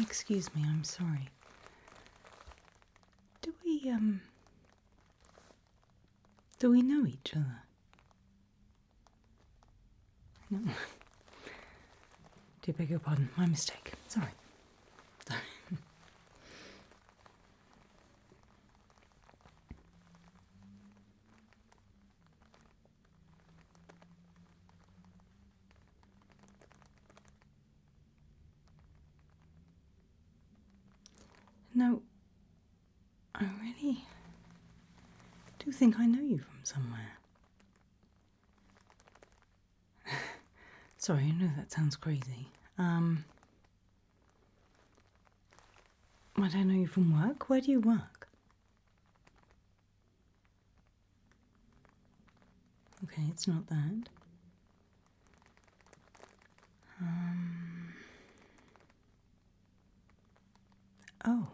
Excuse me, I'm sorry. Do we know each other? No. Do beg your pardon, my mistake. Sorry. No, I really do think I know you from somewhere. Sorry, I know that sounds crazy. Might I know you from work? Where do you work? Okay, it's not that. Oh.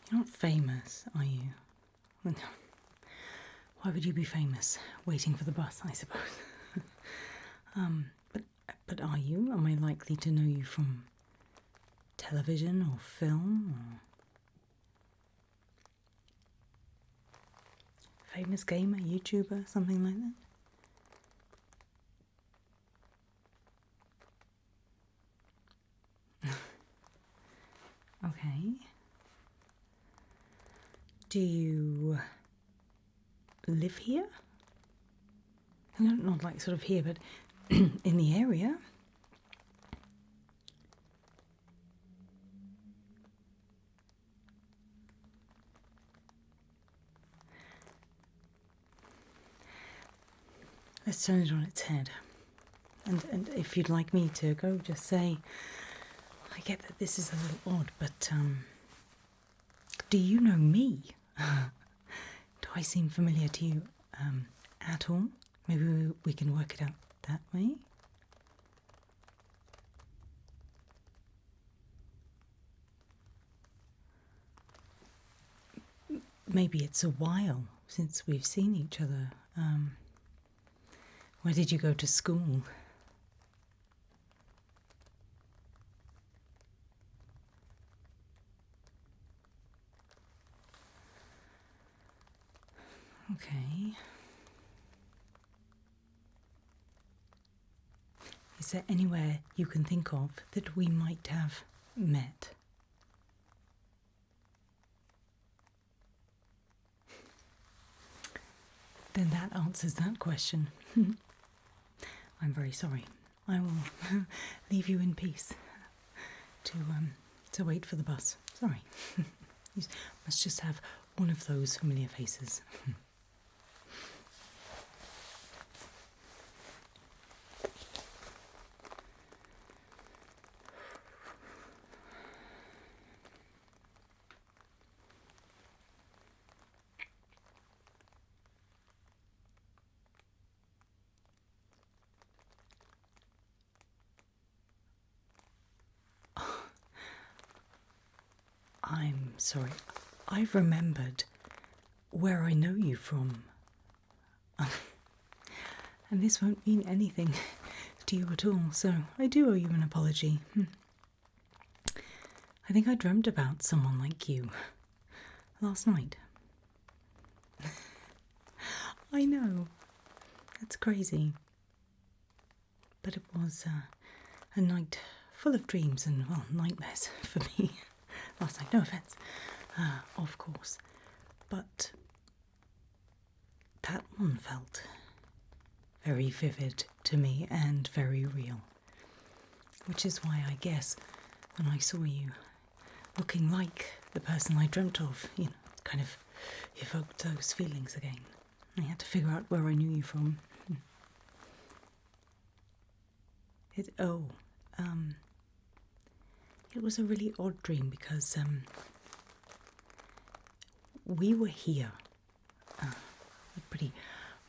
You're not famous, are you? Well, why would you be famous? Waiting for the bus, I suppose. But are you? Am I likely to know you from television or film or famous gamer, YouTuber, something like that? Okay. Do you live here? No, not like sort of here, but in the area? Let's turn it on its head. And if you'd like me to go, just say, I get that this is a little odd, but do you know me? Do I seem familiar to you at all? Maybe we can work it out that way. Maybe it's a while since we've seen each other. Where did you go to school? Okay. Is there anywhere you can think of that we might have met? Then that answers that question. I'm very sorry. I will leave you in peace to wait for the bus. Sorry. You must just have one of those familiar faces. I'm sorry. I've remembered where I know you from. And this won't mean anything to you at all, so I do owe you an apology. I think I dreamt about someone like you last night. I know. That's crazy. But it was a night full of dreams and, well, nightmares for me last night. No offence, of course. But that one felt very vivid to me and very real. Which is why I guess when I saw you looking like the person I dreamt of, you know, kind of evoked those feelings again. I had to figure out where I knew you from. It was a really odd dream because we were here, a pretty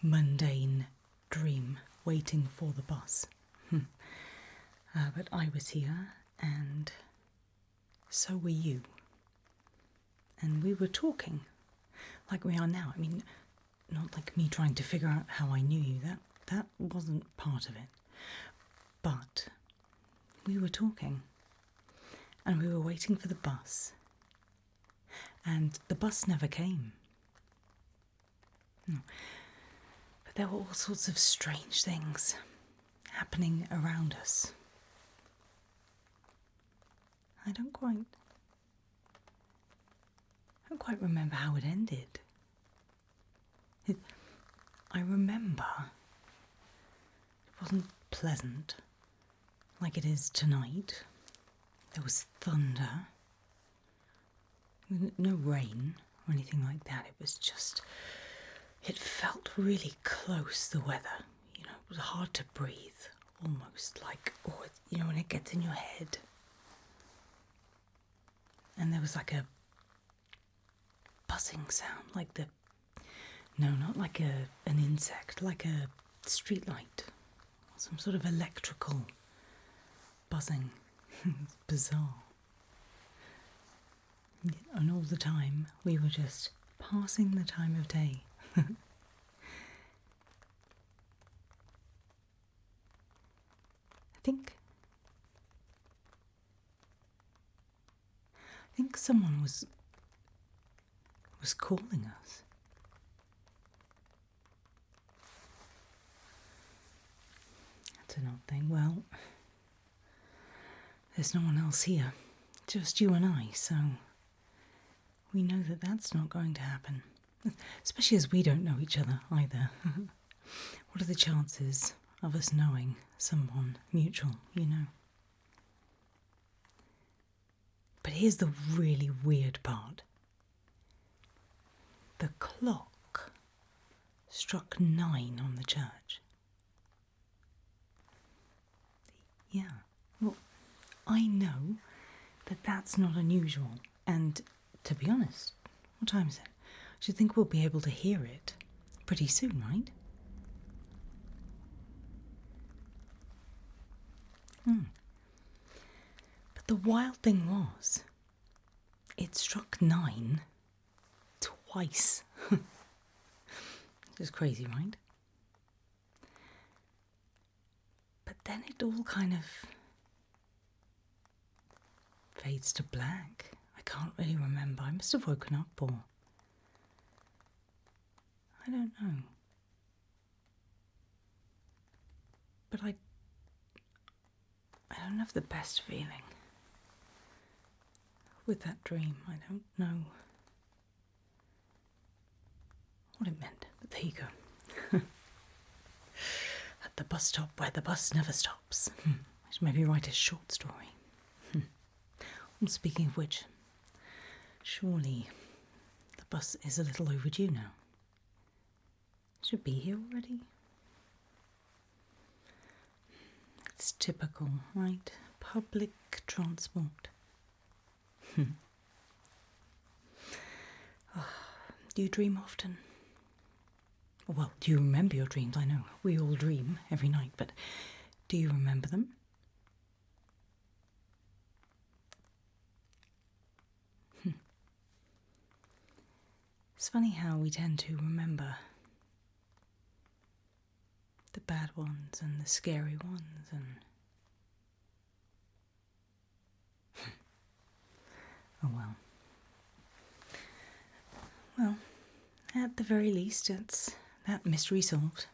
mundane dream, waiting for the bus. But I was here, and so were you. And we were talking, like we are now. I mean, not like me trying to figure out how I knew you. That wasn't part of it. But we were talking, and we were waiting for the bus, and the bus never came. No. But there were all sorts of strange things happening around us. I don't quite remember how it ended. I remember it wasn't pleasant like it is tonight. There was thunder. No rain or anything like that. It was just, it felt really close, the weather. You know, it was hard to breathe, almost like, you know, when it gets in your head. And there was like a buzzing sound, like not like an insect, like a street light, some sort of electrical buzzing. It's bizarre. And all the time we were just passing the time of day. I think someone was calling us. That's an odd thing. Well, there's no one else here, just you and I, so we know that that's not going to happen. Especially as we don't know each other either. What are the chances of us knowing someone mutual, you know? But here's the really weird part. The clock struck 9 on the church. Yeah, well, I know that that's not unusual, and to be honest, what time is it? I should think we'll be able to hear it pretty soon, right? But the wild thing was, it struck 9 twice. Just crazy, right? But then it all kind of fades to black. I can't really remember. I must have woken up, or I don't know. But I don't have the best feeling with that dream. I don't know what it meant, but there you go. At the bus stop where the bus never stops. I should maybe write a short story. Well, speaking of which, surely the bus is a little overdue now. Should be here already. It's typical, right? Public transport. Do you dream often? Well, do you remember your dreams? I know we all dream every night, but do you remember them? It's funny how we tend to remember the bad ones and the scary ones, and oh well. Well, at the very least, it's that mystery solved.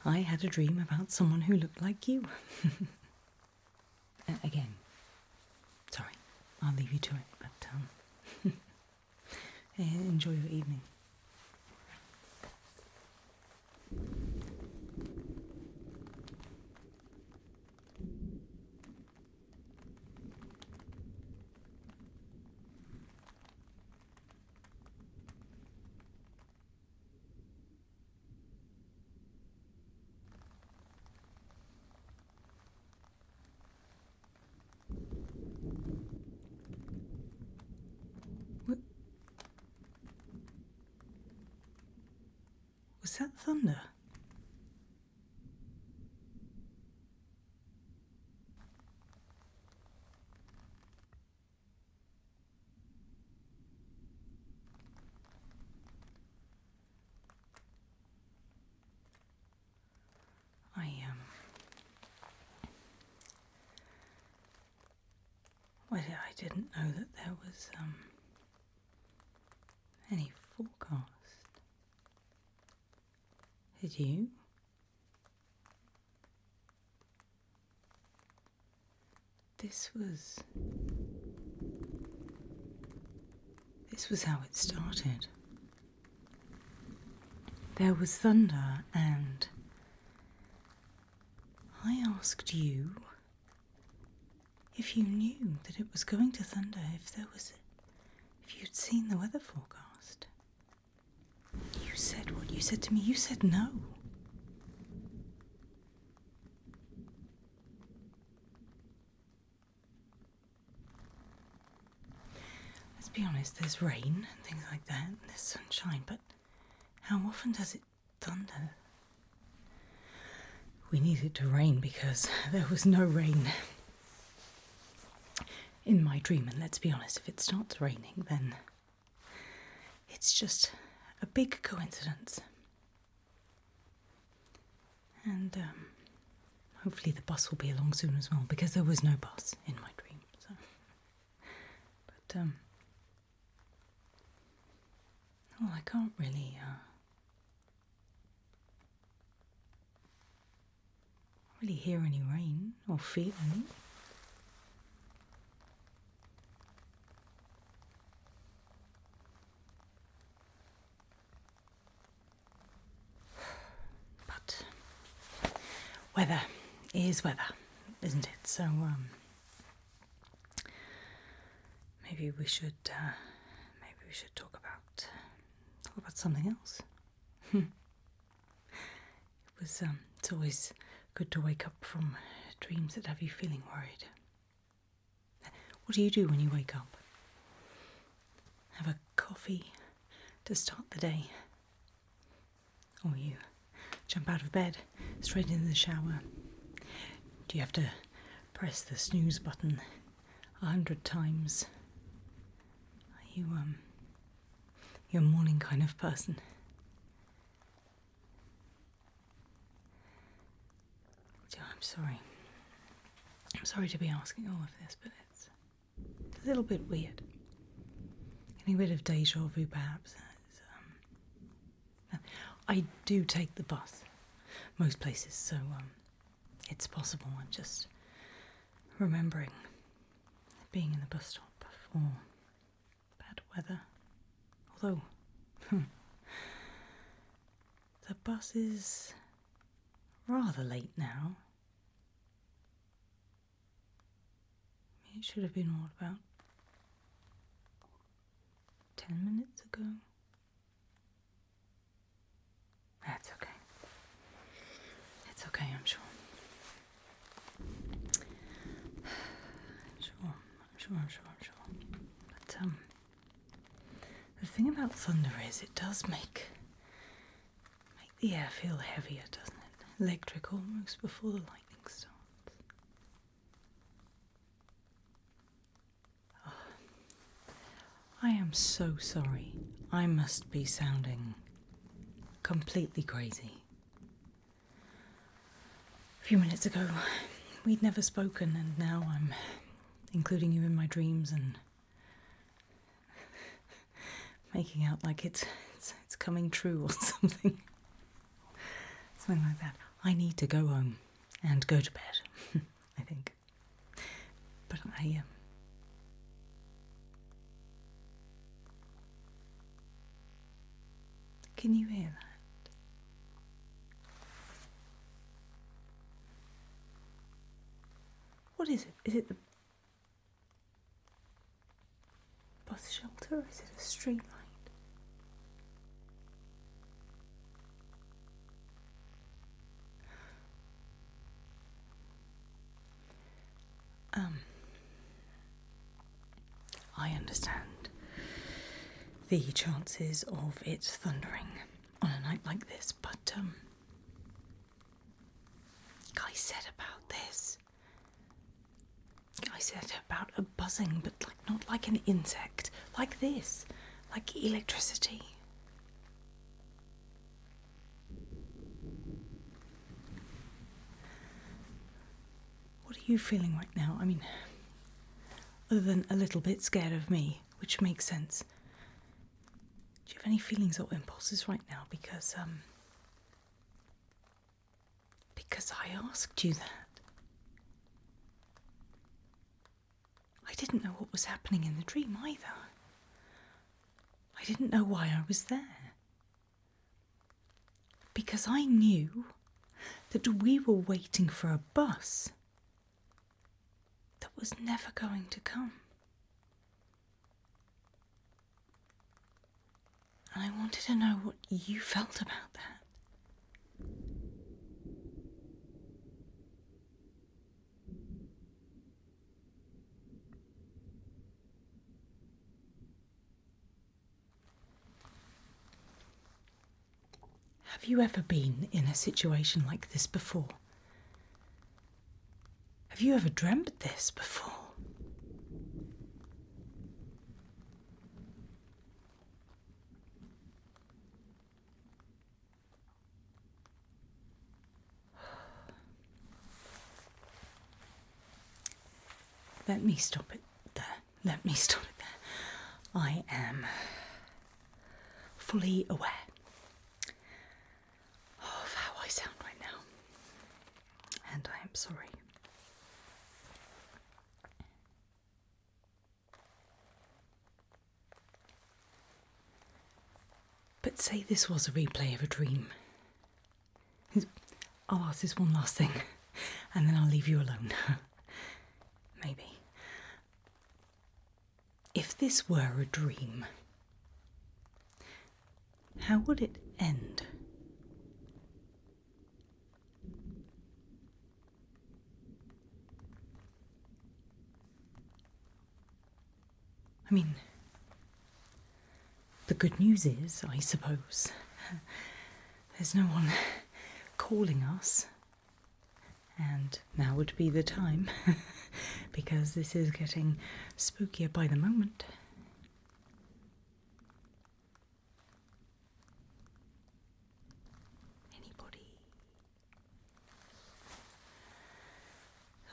I had a dream about someone who looked like you. Again, sorry, I'll leave you to it, but enjoy your evening. Was that thunder? Well, I didn't know that there was any forecast. Did you? This was how it started. There was thunder, and I asked you if you knew that it was going to thunder, if you'd seen the weather forecast. You said what you said to me. You said no. Let's be honest, there's rain and things like that, and there's sunshine, but how often does it thunder? We needed to rain because there was no rain in my dream, and let's be honest, if it starts raining, then it's just a big coincidence. And hopefully the bus will be along soon as well, because there was no bus in my dream. So, but well, I can't really hear any rain or feel any. But weather is weather, isn't it? So maybe we should talk about something else. It's always good to wake up from dreams that have you feeling worried. What do you do when you wake up? Have a coffee to start the day? Or you jump out of bed, straight into the shower? Do you have to press the snooze button 100 times? Are you, you're a morning kind of person? I'm sorry. I'm sorry to be asking all of this, but it's a little bit weird. Getting a bit of deja vu, perhaps. I do take the bus most places, so it's possible. I'm just remembering being in the bus stop for bad weather. Although the bus is rather late now. It should have been what, about 10 minutes ago? That's okay. It's okay, I'm sure. I'm sure. But the thing about thunder is it does make the air feel heavier, doesn't it? Electric almost before the lightning starts. Oh, I am so sorry. I must be sounding completely crazy. A few minutes ago, we'd never spoken, and now I'm including you in my dreams and making out like it's coming true or something. Something like that. I need to go home and go to bed, I think. But can you hear that? What is it? Is it the bus shelter, or is it a street light? I understand the chances of it thundering on a night like this, but Guy said about this. Guy said about a buzzing, but not like an insect, like this, like electricity. What are you feeling right now? I mean, other than a little bit scared of me, which makes sense. Do you have any feelings or impulses right now? Because I asked you that. I didn't know what was happening in the dream either. I didn't know why I was there. Because I knew that we were waiting for a bus that was never going to come. And I wanted to know what you felt about that. Have you ever been in a situation like this before? Have you ever dreamt this before? Let me stop it there. Let me stop it there. I am fully aware of how I sound right now. And I am sorry. But say this was a replay of a dream. I'll ask this one last thing, and then I'll leave you alone. Maybe. If this were a dream, how would it end? I mean, the good news is, I suppose, there's no one calling us. And now would be the time, because this is getting spookier by the moment. Anybody?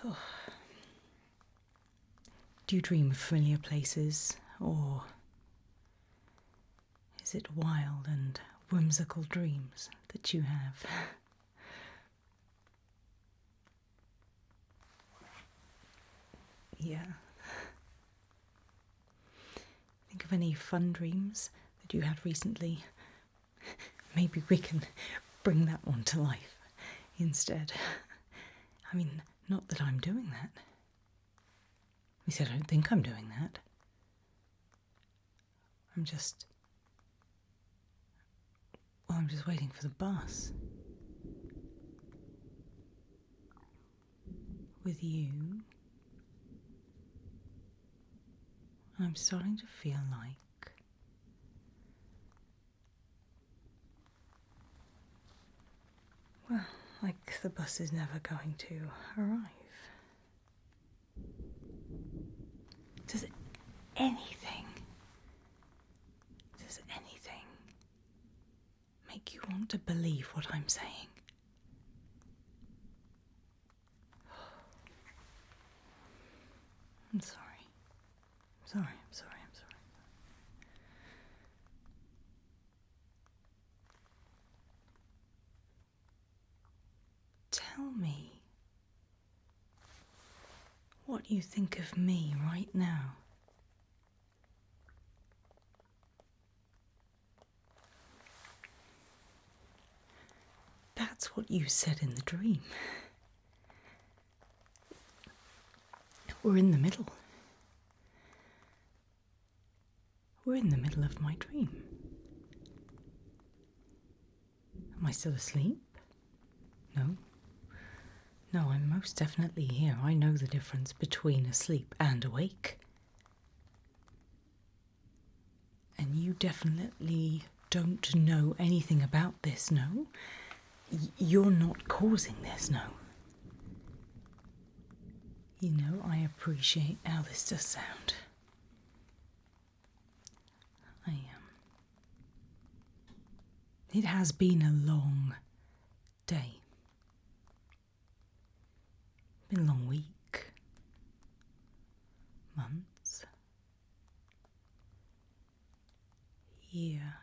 Oh. Do you dream of familiar places, or is it wild and whimsical dreams that you have? Yeah. Think of any fun dreams that you had recently. Maybe we can bring that one to life instead. I mean, not that I'm doing that. At least I don't think I'm doing that. I'm just waiting for the bus. With you. I'm starting to feel like the bus is never going to arrive. Does anything make you want to believe what I'm saying? I'm sorry. I'm sorry. Tell me what you think of me right now. That's what you said in the dream. We're in the middle. We're in the middle of my dream. Am I still asleep? No. No, I'm most definitely here. I know the difference between asleep and awake. And you definitely don't know anything about this, no? You're not causing this, no? You know, I appreciate how this does sound. It has been a long day. Been a long week. months, year,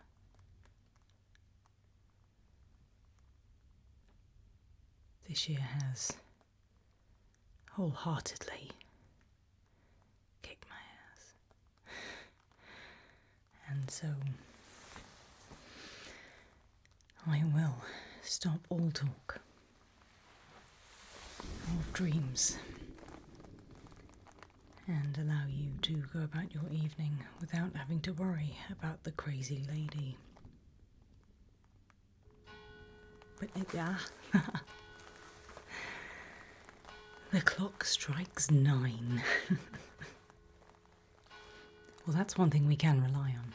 this year has wholeheartedly kicked my ass. And so I will stop all talk of dreams and allow you to go about your evening without having to worry about the crazy lady. But the clock strikes 9. Well, that's one thing we can rely on.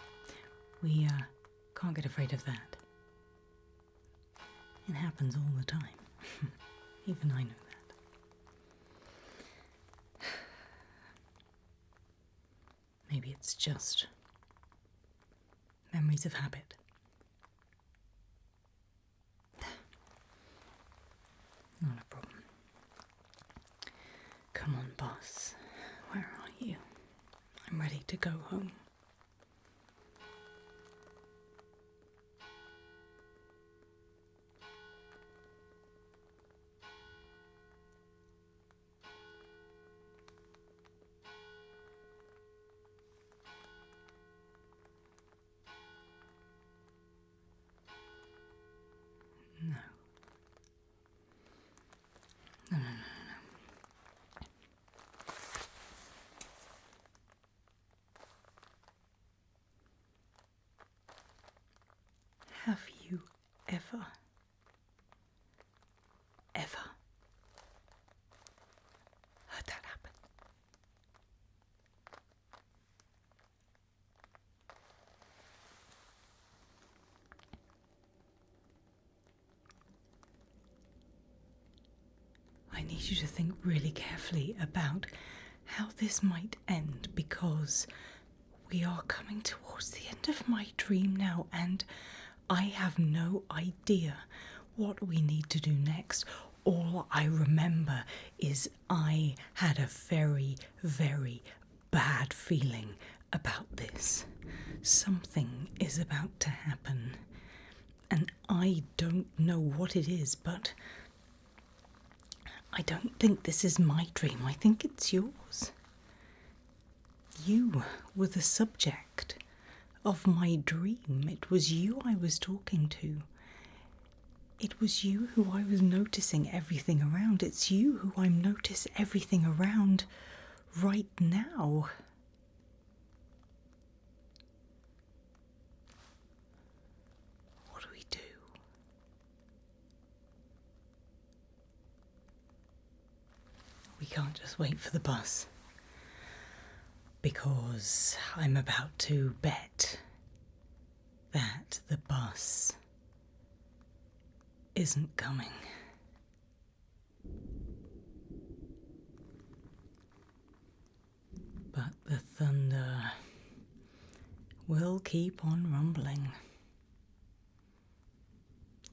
We can't get afraid of that. It happens all the time. Even I know that. Maybe it's just memories of habit. Not a problem. Come on, boss. Where are you? I'm ready to go home. No. No. Have you ever heard that happen? I need you to think really carefully about how this might end, because we are coming towards the end of my dream now, and I have no idea what we need to do next. All I remember is I had a very, very bad feeling about this. Something is about to happen, and I don't know what it is, but I don't think this is my dream. I think it's yours. You were the subject of my dream. It was you I was talking to. It was you who I was noticing everything around. It's you who I notice everything around right now. What do we do? We can't just wait for the bus, because I'm about to bet that the bus isn't coming. But the thunder will keep on rumbling.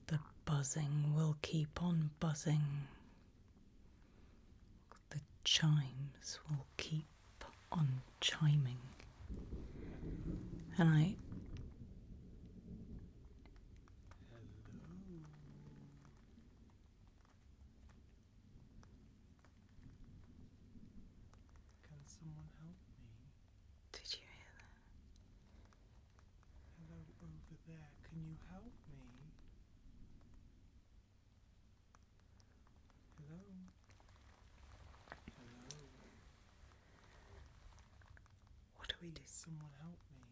The buzzing will keep on buzzing. The chimes will keep on chiming. And I... Can someone help me? Did you hear that? Hello, over there. Can you help me? Hello? Hello? What do we do? Please, someone help me.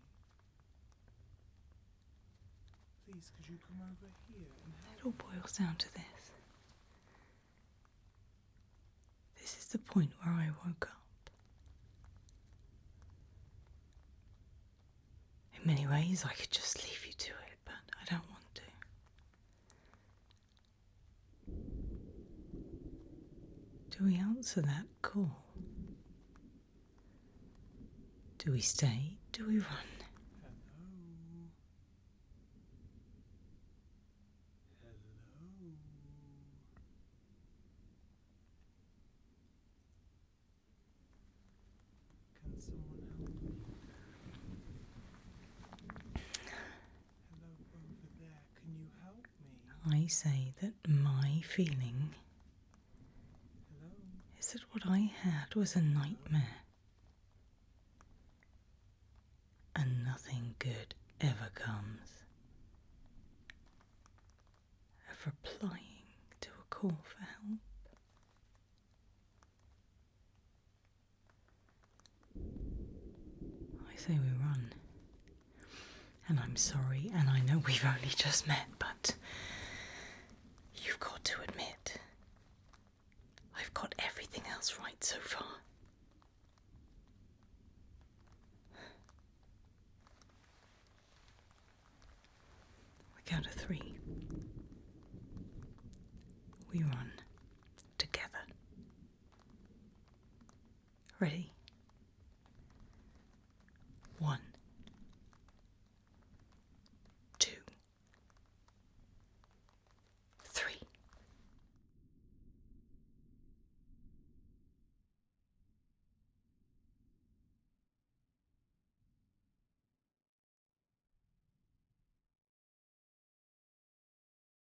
Please, could you come over here and help It all boils down to this. This is the point where I woke up. In many ways, I could just leave you to it, but I don't want to. Do we answer that call? Do we stay? Do we run? Hello? Hello? Can I say that my feeling Hello? is that what I had was a nightmare, and nothing good ever comes of replying to a call for help. I say we run. And I'm sorry, and I know we've only just met, but you've got to admit, I've got everything else right so far. We count to 3. We run together. Ready?